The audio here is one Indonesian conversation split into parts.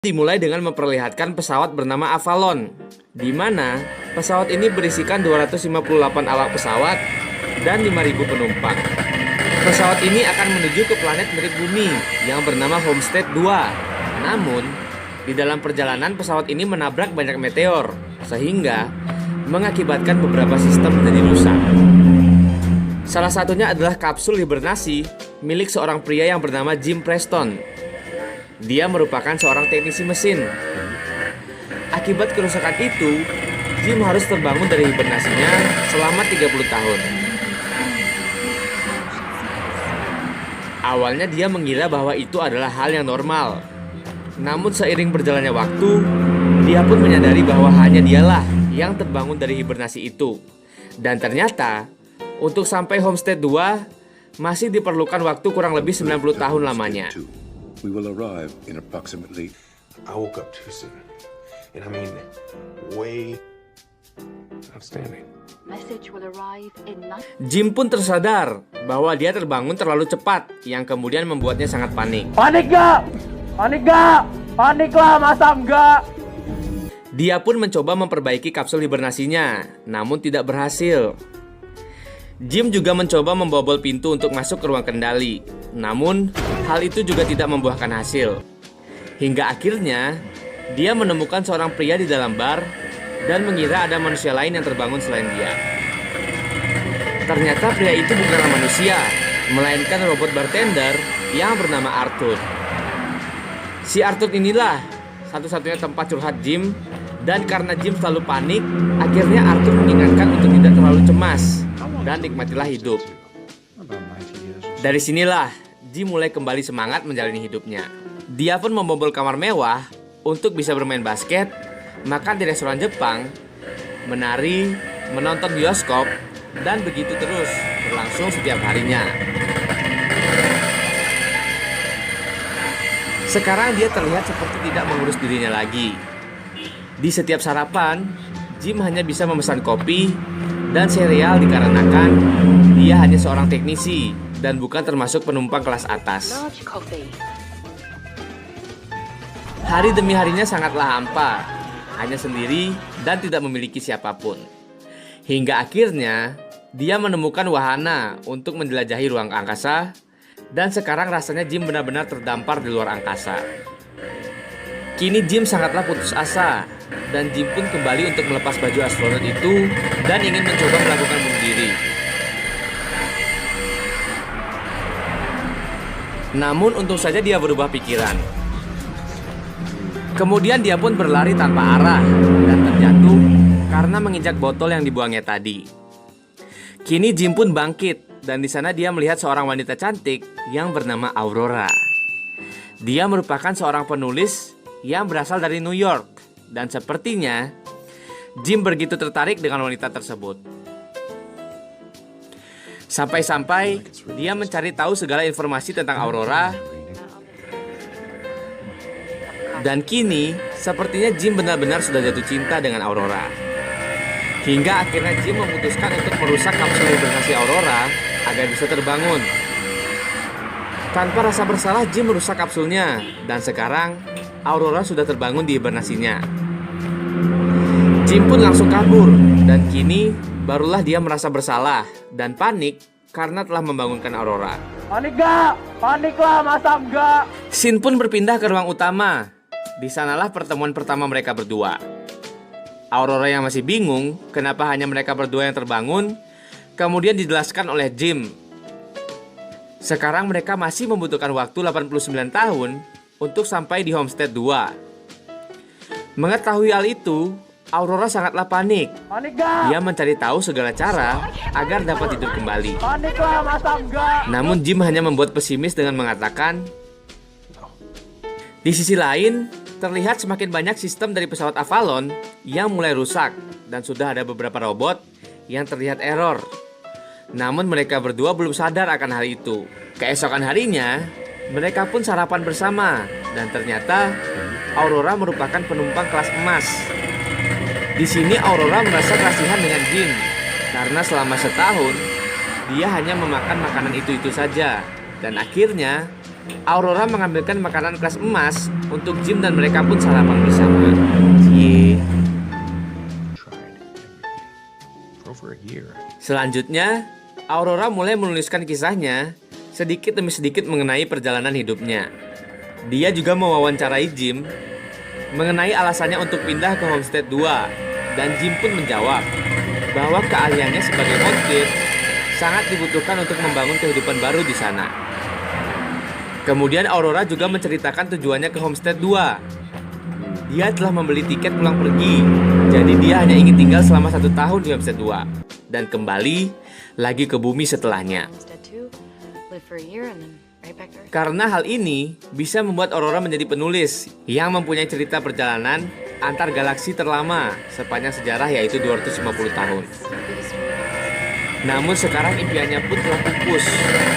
Dimulai dengan memperlihatkan pesawat bernama Avalon, di mana pesawat ini berisikan 258 awak pesawat dan 5.000 penumpang. Pesawat ini akan menuju ke planet mirip Bumi yang bernama Homestead 2. Namun, di dalam perjalanan pesawat ini menabrak banyak meteor, sehingga mengakibatkan beberapa sistem menjadi rusak. Salah satunya adalah kapsul hibernasi milik seorang pria yang bernama Jim Preston. Dia merupakan seorang teknisi mesin. Akibat kerusakan itu, Jim harus terbangun dari hibernasinya selama 30 tahun. Awalnya dia mengira bahwa itu adalah hal yang normal. Namun seiring berjalannya waktu, dia pun menyadari bahwa hanya dialah yang terbangun dari hibernasi itu. Dan ternyata, untuk sampai Homestead 2, masih diperlukan waktu kurang lebih 90 tahun lamanya. We will arrive in approximately. I woke up too soon. And I mean, way outstanding. Message will arrive in Jim pun tersadar bahwa dia terbangun terlalu cepat, yang kemudian membuatnya sangat panik. Panik gak? Panik gak? Panik lah, masa enggak? Dia pun mencoba memperbaiki kapsul hibernasinya, namun tidak berhasil. Jim juga mencoba membobol pintu untuk masuk ke ruang kendali. Namun, hal itu juga tidak membuahkan hasil. Hingga akhirnya, dia menemukan seorang pria di dalam bar dan mengira ada manusia lain yang terbangun selain dia. Ternyata pria itu bukanlah manusia, melainkan robot bartender yang bernama Arthur. Si Arthur inilah satu-satunya tempat curhat Jim, dan karena Jim selalu panik, akhirnya Arthur mengingatkan untuk tidak terlalu cemas dan nikmatilah hidup. Dari sinilah Jim mulai kembali semangat menjalani hidupnya. Dia pun membobol kamar mewah untuk bisa bermain basket, makan di restoran Jepang, menari, menonton bioskop, dan begitu terus berlangsung setiap harinya. Sekarang dia terlihat seperti tidak mengurus dirinya lagi. Di setiap sarapan, Jim hanya bisa memesan kopi dan sereal dikarenakan dia hanya seorang teknisi dan bukan termasuk penumpang kelas atas. large coffee. Hari demi harinya sangatlah hampa, hanya sendiri dan tidak memiliki siapapun. Hingga akhirnya dia menemukan wahana untuk menjelajahi ruang angkasa, dan sekarang rasanya Jim benar-benar terdampar di luar angkasa. Kini Jim sangatlah putus asa, dan Jim pun kembali untuk melepas baju astronot itu dan ingin mencoba melakukan bunuh diri. Namun untung saja dia berubah pikiran. Kemudian dia pun berlari tanpa arah dan terjatuh karena menginjak botol yang dibuangnya tadi. Kini Jim pun bangkit, dan di sana dia melihat seorang wanita cantik yang bernama Aurora. Dia merupakan seorang penulis yang berasal dari New York, dan sepertinya Jim begitu tertarik dengan wanita tersebut. Sampai-sampai dia mencari tahu segala informasi tentang Aurora, dan kini sepertinya Jim benar-benar sudah jatuh cinta dengan Aurora. Hingga akhirnya Jim memutuskan untuk merusak kapsul hibernasi Aurora agar bisa terbangun. Tanpa rasa bersalah, Jim merusak kapsulnya, dan sekarang Aurora sudah terbangun di hibernasinya. Jim pun langsung kabur, dan kini barulah dia merasa bersalah dan panik karena telah membangunkan Aurora. Panik gak? Panik lah, masa enggak? Scene pun berpindah ke ruang utama. Di sanalah pertemuan pertama mereka berdua. Aurora yang masih bingung kenapa hanya mereka berdua yang terbangun, kemudian dijelaskan oleh Jim. Sekarang mereka masih membutuhkan waktu 89 tahun untuk sampai di Homestead 2. Mengetahui hal itu, Aurora sangatlah panik. Panik gak? Dia mencari tahu segala cara agar dapat hidup kembali. Panik lah, masa enggak? Namun Jim hanya membuat pesimis dengan mengatakan, di sisi lain, terlihat semakin banyak sistem dari pesawat Avalon yang mulai rusak, dan sudah ada beberapa robot yang terlihat error. Namun mereka berdua belum sadar akan hal itu. Keesokan harinya, mereka pun sarapan bersama, dan ternyata Aurora merupakan penumpang kelas emas. Di sini Aurora merasa kasihan dengan Jim, karena selama setahun dia hanya memakan makanan itu-itu saja, dan akhirnya Aurora mengambilkan makanan kelas emas untuk Jim dan mereka pun sarapan bersama. Cie. Tried everything for over a year. Selanjutnya, Aurora mulai menuliskan kisahnya sedikit demi sedikit mengenai perjalanan hidupnya. Dia juga mewawancarai Jim mengenai alasannya untuk pindah ke Homestead 2, dan Jim pun menjawab bahwa keahliannya sebagai montir sangat dibutuhkan untuk membangun kehidupan baru di sana. Kemudian Aurora juga menceritakan tujuannya ke Homestead 2. Dia telah membeli tiket pulang pergi, jadi dia hanya ingin tinggal selama 1 tahun di Homestead 2 dan kembali lagi ke bumi setelahnya. Homestead 2, live for a year and then right back to Earth. Karena hal ini bisa membuat Aurora menjadi penulis yang mempunyai cerita perjalanan antar galaksi terlama sepanjang sejarah, yaitu 250 tahun. Namun sekarang impiannya pun telah pupus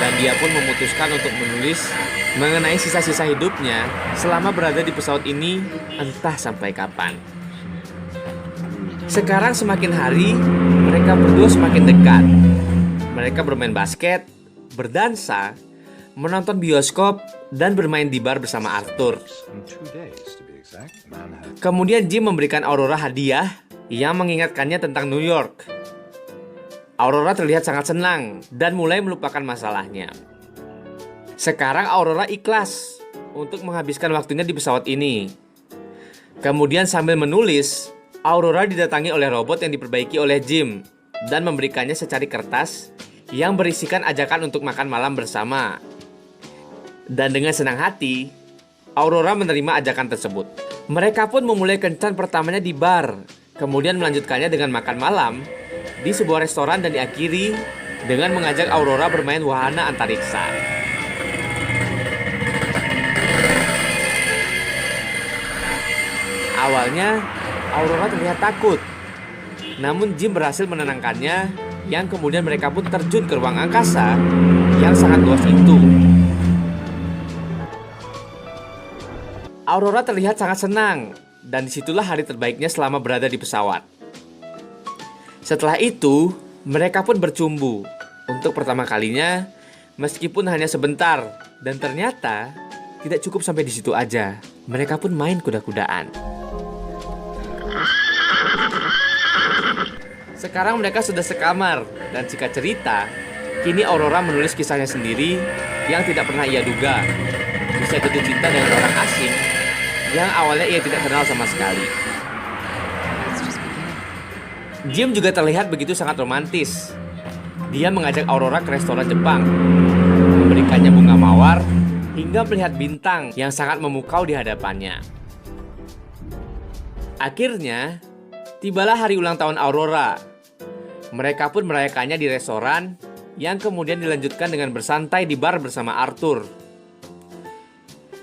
dan dia pun memutuskan untuk menulis mengenai sisa-sisa hidupnya selama berada di pesawat ini entah sampai kapan. Sekarang semakin hari mereka berdua semakin dekat. Mereka bermain basket, berdansa, menonton bioskop, dan bermain di bar bersama Arthur. In 2 days, to be exact, man had Kemudian Jim memberikan Aurora hadiah yang mengingatkannya tentang New York. Aurora terlihat sangat senang dan mulai melupakan masalahnya. Sekarang Aurora ikhlas untuk menghabiskan waktunya di pesawat ini. Kemudian sambil menulis, Aurora didatangi oleh robot yang diperbaiki oleh Jim dan memberikannya secari kertas yang berisikan ajakan untuk makan malam bersama. Dan dengan senang hati, Aurora menerima ajakan tersebut. Mereka pun memulai kencan pertamanya di bar, kemudian melanjutkannya dengan makan malam di sebuah restoran dan diakhiri dengan mengajak Aurora bermain wahana antariksa. Awalnya, Aurora terlihat takut. Namun Jim berhasil menenangkannya, yang kemudian mereka pun terjun ke ruang angkasa yang sangat luas itu. Aurora terlihat sangat senang, dan disitulah hari terbaiknya selama berada di pesawat. Setelah itu, mereka pun bercumbu untuk pertama kalinya, meskipun hanya sebentar, dan ternyata tidak cukup sampai di situ aja. Mereka pun main kuda-kudaan. Sekarang mereka sudah sekamar, dan singkat cerita, kini Aurora menulis kisahnya sendiri yang tidak pernah ia duga. Bisa jatuh cinta dengan orang asing yang awalnya ia tidak kenal sama sekali. Jim juga terlihat begitu sangat romantis. Dia mengajak Aurora ke restoran Jepang, memberikannya bunga mawar, hingga melihat bintang yang sangat memukau di hadapannya. Akhirnya, tibalah hari ulang tahun Aurora. Mereka pun merayakannya di restoran, yang kemudian dilanjutkan dengan bersantai di bar bersama Arthur.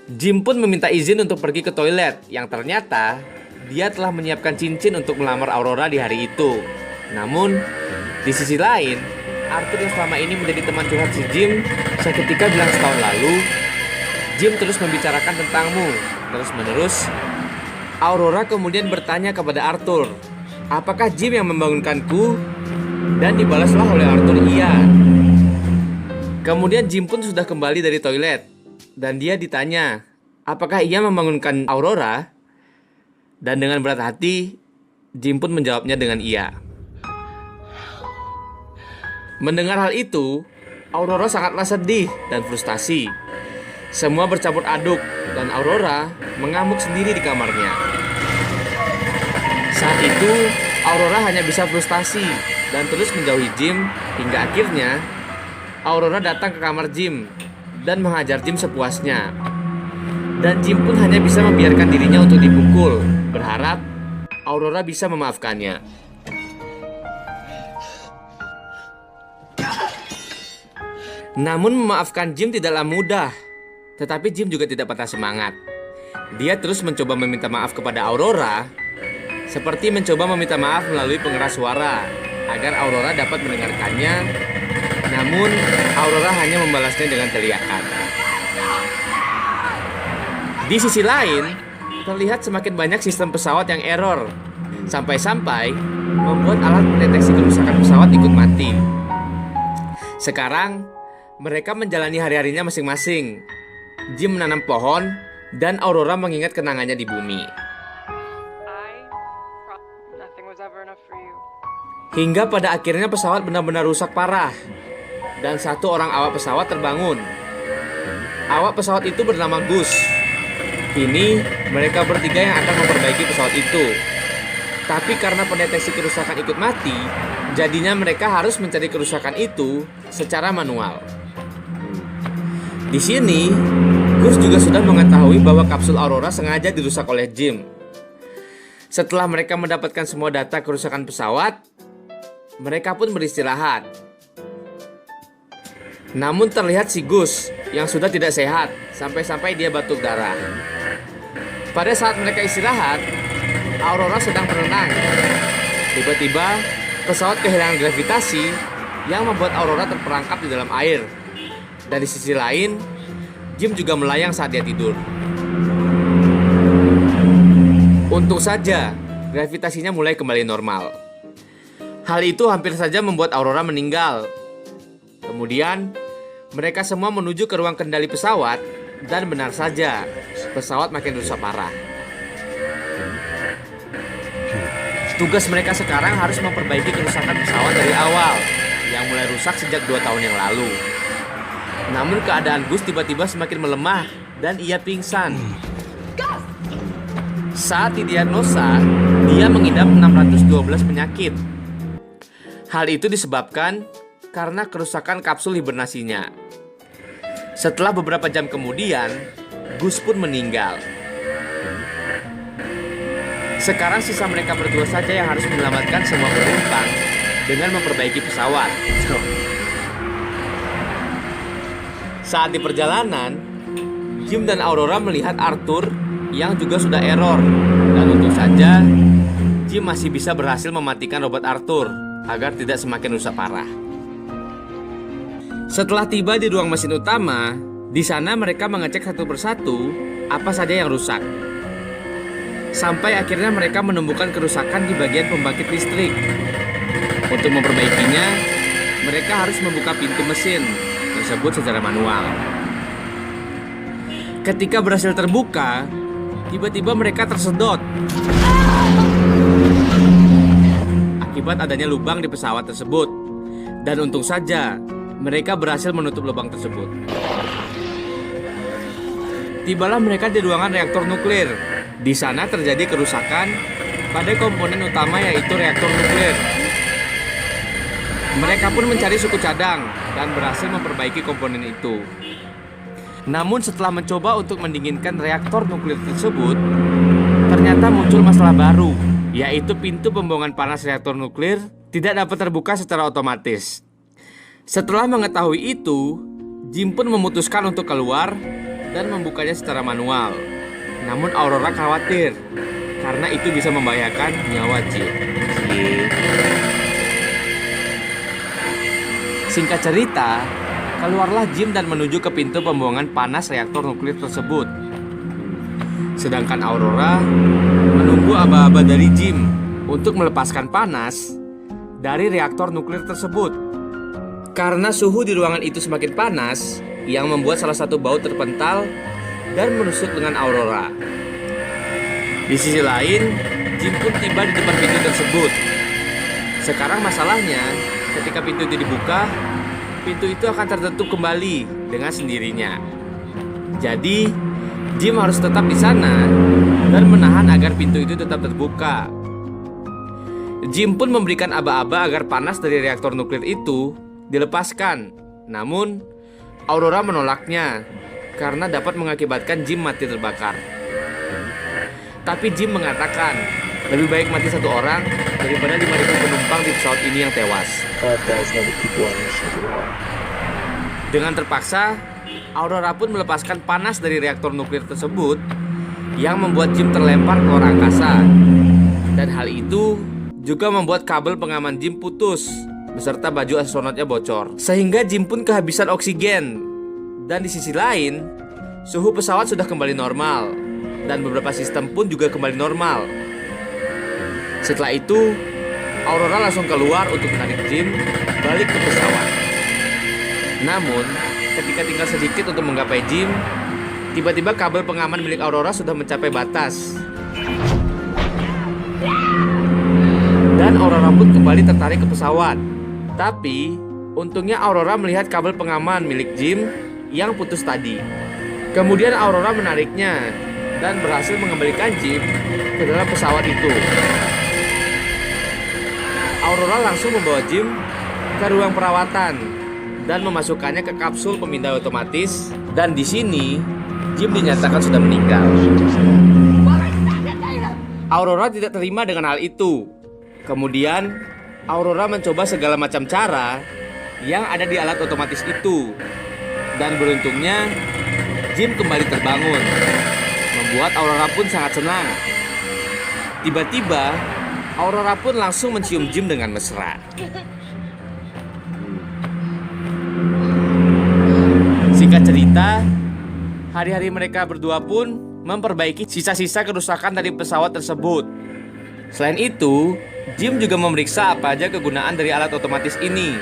Jim pun meminta izin untuk pergi ke toilet, yang ternyata dia telah menyiapkan cincin untuk melamar Aurora di hari itu. Namun, di sisi lain, Arthur yang selama ini menjadi teman curhat si Jim, seketika bilang setahun lalu, Jim terus membicarakan tentangmu, terus-menerus. Aurora kemudian bertanya kepada Arthur, apakah Jim yang membangunkanku? Dan dibalaslah oleh Arthur, iya. Kemudian Jim pun sudah kembali dari toilet, dan dia ditanya, apakah ia membangunkan Aurora? Dan dengan berat hati, Jim pun menjawabnya dengan iya. Mendengar hal itu, Aurora sangatlah sedih dan frustasi. Semua bercampur aduk dan Aurora mengamuk sendiri di kamarnya. Saat itu, Aurora hanya bisa frustasi dan terus menjauhi Jim hingga akhirnya Aurora datang ke kamar Jim dan menghajar Jim sepuasnya. Dan Jim pun hanya bisa membiarkan dirinya untuk dipukul, berharap Aurora bisa memaafkannya. Namun memaafkan Jim tidaklah mudah, tetapi Jim juga tidak patah semangat. Dia terus mencoba meminta maaf kepada Aurora, seperti mencoba meminta maaf melalui pengeras suara, agar Aurora dapat mendengarkannya. Namun Aurora hanya membalasnya dengan teriakan. Di sisi lain, terlihat semakin banyak sistem pesawat yang error, sampai-sampai membuat alat pendeteksi kerusakan pesawat ikut mati. Sekarang, mereka menjalani hari-harinya masing-masing. Jim menanam pohon, dan Aurora mengingat kenangannya di bumi. Nothing was ever enough for you. Hingga pada akhirnya pesawat benar-benar rusak parah, dan satu orang awak pesawat terbangun. Awak pesawat itu bernama Gus. Kini mereka bertiga yang akan memperbaiki pesawat itu. Tapi karena pendeteksi kerusakan ikut mati, jadinya mereka harus mencari kerusakan itu secara manual. Di sini, Gus juga sudah mengetahui bahwa kapsul Aurora sengaja dirusak oleh Jim. Setelah mereka mendapatkan semua data kerusakan pesawat, mereka pun beristirahat. Namun terlihat si Gus yang sudah tidak sehat sampai-sampai dia batuk darah. Pada saat mereka istirahat, Aurora sedang berenang. Tiba-tiba, pesawat kehilangan gravitasi yang membuat Aurora terperangkap di dalam air. Dan di sisi lain, Jim juga melayang saat dia tidur. Untung saja, gravitasinya mulai kembali normal. Hal itu hampir saja membuat Aurora meninggal. Kemudian, mereka semua menuju ke ruang kendali pesawat, dan benar saja, pesawat makin rusak parah. Tugas mereka sekarang harus memperbaiki kerusakan pesawat dari awal, yang mulai rusak sejak 2 tahun yang lalu. Namun keadaan Gus tiba-tiba semakin melemah, dan ia pingsan. Saat didiagnosa, dia mengidap 612 penyakit. Hal itu disebabkan karena kerusakan kapsul hibernasinya. Setelah beberapa jam kemudian, Gus pun meninggal. Sekarang sisa mereka berdua saja yang harus menyelamatkan semua penumpang dengan memperbaiki pesawat. Saat di perjalanan, Jim dan Aurora melihat Arthur yang juga sudah error. Dan untung saja, Jim masih bisa berhasil mematikan robot Arthur agar tidak semakin rusak parah. Setelah tiba di ruang mesin utama, di sana mereka mengecek satu persatu apa saja yang rusak. Sampai akhirnya mereka menemukan kerusakan di bagian pembangkit listrik. Untuk memperbaikinya, mereka harus membuka pintu mesin tersebut secara manual. Ketika berhasil terbuka, tiba-tiba mereka tersedot akibat adanya lubang di pesawat tersebut. Dan untung saja, mereka berhasil menutup lubang tersebut. Tibalah mereka di ruangan reaktor nuklir. Di sana terjadi kerusakan pada komponen utama yaitu reaktor nuklir. Mereka pun mencari suku cadang dan berhasil memperbaiki komponen itu. Namun setelah mencoba untuk mendinginkan reaktor nuklir tersebut, ternyata muncul masalah baru, yaitu pintu pembuangan panas reaktor nuklir tidak dapat terbuka secara otomatis. Setelah mengetahui itu, Jim pun memutuskan untuk keluar dan membukanya secara manual. Namun Aurora khawatir karena itu bisa membahayakan nyawa Jim. Singkat cerita, keluarlah Jim dan menuju ke pintu pembuangan panas reaktor nuklir tersebut. Sedangkan Aurora menunggu aba-aba dari Jim untuk melepaskan panas dari reaktor nuklir tersebut. Karena suhu di ruangan itu semakin panas, yang membuat salah satu baut terpental dan menusuk dengan Aurora. Di sisi lain, Jim pun tiba di depan pintu tersebut. Sekarang masalahnya, ketika pintu itu dibuka, pintu itu akan tertutup kembali dengan sendirinya. Jadi, Jim harus tetap di sana dan menahan agar pintu itu tetap terbuka. Jim pun memberikan aba-aba agar panas dari reaktor nuklir itu dilepaskan. Namun, Aurora menolaknya karena dapat mengakibatkan Jim mati terbakar. Tapi Jim mengatakan, lebih baik mati satu orang daripada 5.000 penumpang di pesawat ini yang tewas. Dengan terpaksa, Aurora pun melepaskan panas dari reaktor nuklir tersebut yang membuat Jim terlempar ke luar angkasa. Dan hal itu juga membuat kabel pengaman Jim putus beserta baju astronotnya bocor, sehingga Jim pun kehabisan oksigen. Dan di sisi lain, suhu pesawat sudah kembali normal dan beberapa sistem pun juga kembali normal. Setelah itu, Aurora langsung keluar untuk menarik Jim balik ke pesawat. Namun, ketika tinggal sedikit untuk menggapai Jim, Tiba-tiba kabel pengaman milik Aurora sudah mencapai batas. Dan Aurora pun kembali tertarik ke pesawat. Tapi, untungnya Aurora melihat kabel pengaman milik Jim yang putus tadi. Kemudian Aurora menariknya dan berhasil mengembalikan Jim ke dalam pesawat itu. Aurora langsung membawa Jim ke ruang perawatan dan memasukkannya ke kapsul pemindai otomatis. Dan di sini Jim dinyatakan sudah meninggal. Aurora tidak terima dengan hal itu. Kemudian Aurora mencoba segala macam cara yang ada di alat otomatis itu. Dan beruntungnya Jim kembali terbangun, membuat Aurora pun sangat senang. Tiba-tiba Aurora pun langsung mencium Jim dengan mesra. Singkat cerita, hari-hari mereka berdua pun memperbaiki sisa-sisa kerusakan dari pesawat tersebut. Selain itu, Jim juga memeriksa apa aja kegunaan dari alat otomatis ini.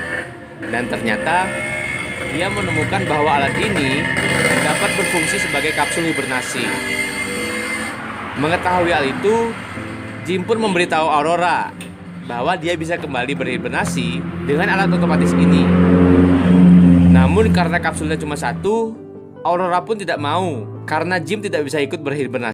Dan ternyata, dia menemukan bahwa alat ini dapat berfungsi sebagai kapsul hibernasi. Mengetahui hal itu, Jim pun memberitahu Aurora bahwa dia bisa kembali berhibernasi dengan alat otomatis ini. Namun karena kapsulnya cuma satu, Aurora pun tidak mau karena Jim tidak bisa ikut berhibernasi.